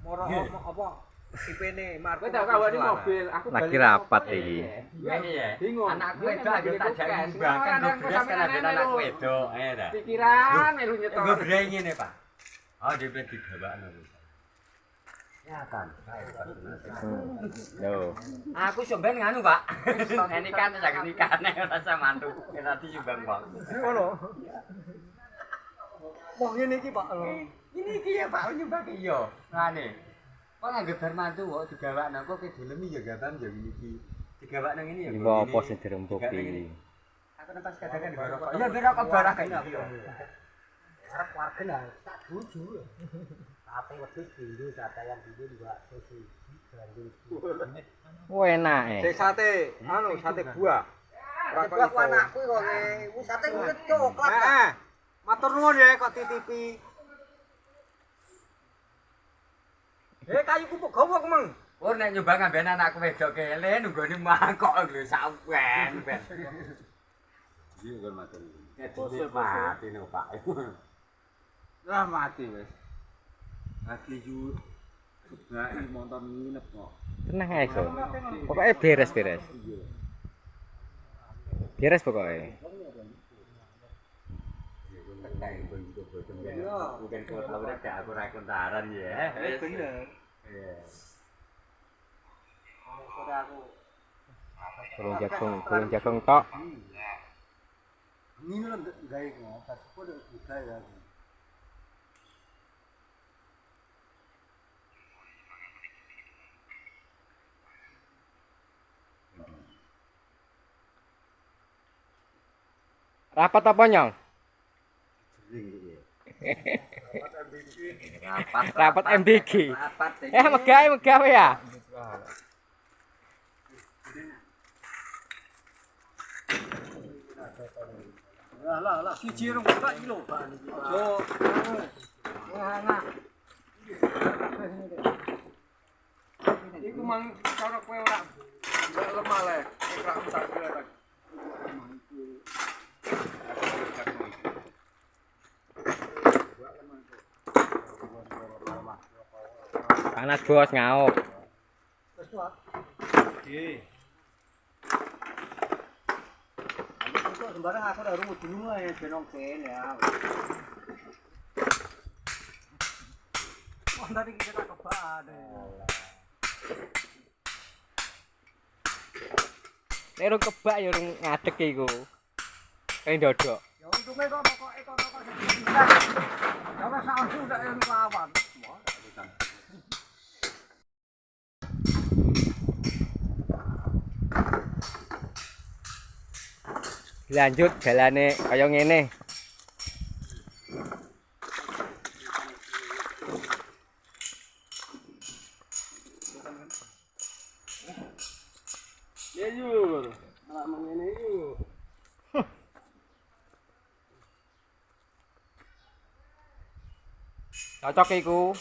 Moro apa IP-ne Marco. Kowe tak kawani mobil, aku lagi rapat iki. Iya. Bingung. Anakku wedok aja tak jane bahkan beras kan ada anak wedok, ta. Pikiran melu nyetor. Nggo bre ngene, Pak. Oh, dhewe digawakno. Ya kan. Lho. Aku sampean nganu, Pak. Ini kan jak nikahne rasa mantu. Ora disumbang, Pak. Ngono. Wong ngene iki, Pak. Ini iki ya, Pak, nyumbang iya. Ngene. Kok anggere bar mantu kok digawakno kok kedelemi ya gaban ya iki. Digawakno ngene ya. Iki apa sing dirembuki? Aku pas kadang-kadang rokok. Ya biar rokok barah kae. Arep warga tak tuju. Sate wedhus bindu, sate ayam bindu juga sosis. Oh enak Sik sate, sate buah. Ora kok anakku kok wis sate kulit coklat. Heeh. Matur nuwun ya kok titipi. Kayu kupuk gawa ku, Mang. Oh nek nyumbang amben anakku wedok kele nunggone mangkok lho sampean. Iki kok matur. Mati no Pak. Lah mati wis. Asli ju ngai motor nginep kok. tenang ae so pokoknya beres pokoknya Mungkin kalau gak aku rakuntaran ya. Bener. Iya. Gulung jagung tok. Ini lho gawe ngopas kok udah ya. Rapat apa nyong? Rapat MBG. Megah ya. Lah, siji rong tak iki lho, Pak niki. Yo. Nah. Iku mang cara kowe ora lemah le, ora usah kira. Panas bos ngaup. Wis tuwa. Nggih. Kok sembarang aku udah rumut dulu ya jenong kene ya. Wah tadi kita kebaan. Nek rung kebak ya rung ngadeg iku. Kayak dodok. Ya untunge kok pokoke kok bisa. Ya wis langsung ndak yang lawan. Lanjut jalane kaya ngene. Ya yuk. Malah ngene yuk. Cocok iku.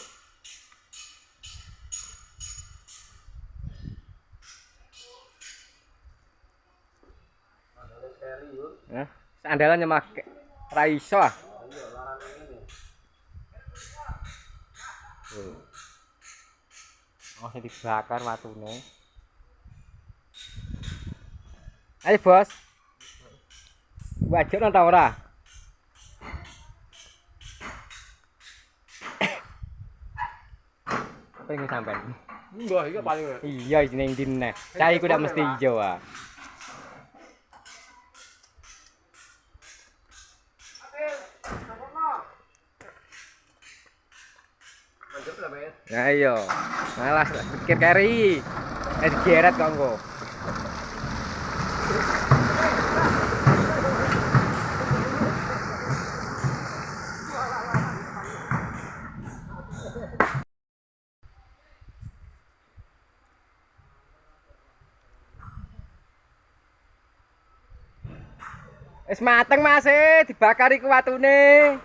Nah, sandalan nyemak ra iso ah. Oh, dibakar watune. Ayo, Bos. Wajib nang ta ora? Pengen sampean. Enggak, iki paling. Iya, jeneng dine. Cah iku ndak mesti ijo ah. Nah iya, malas pikir kari. Digeret kok engko. Wis mateng Mas, dibakar iku watune.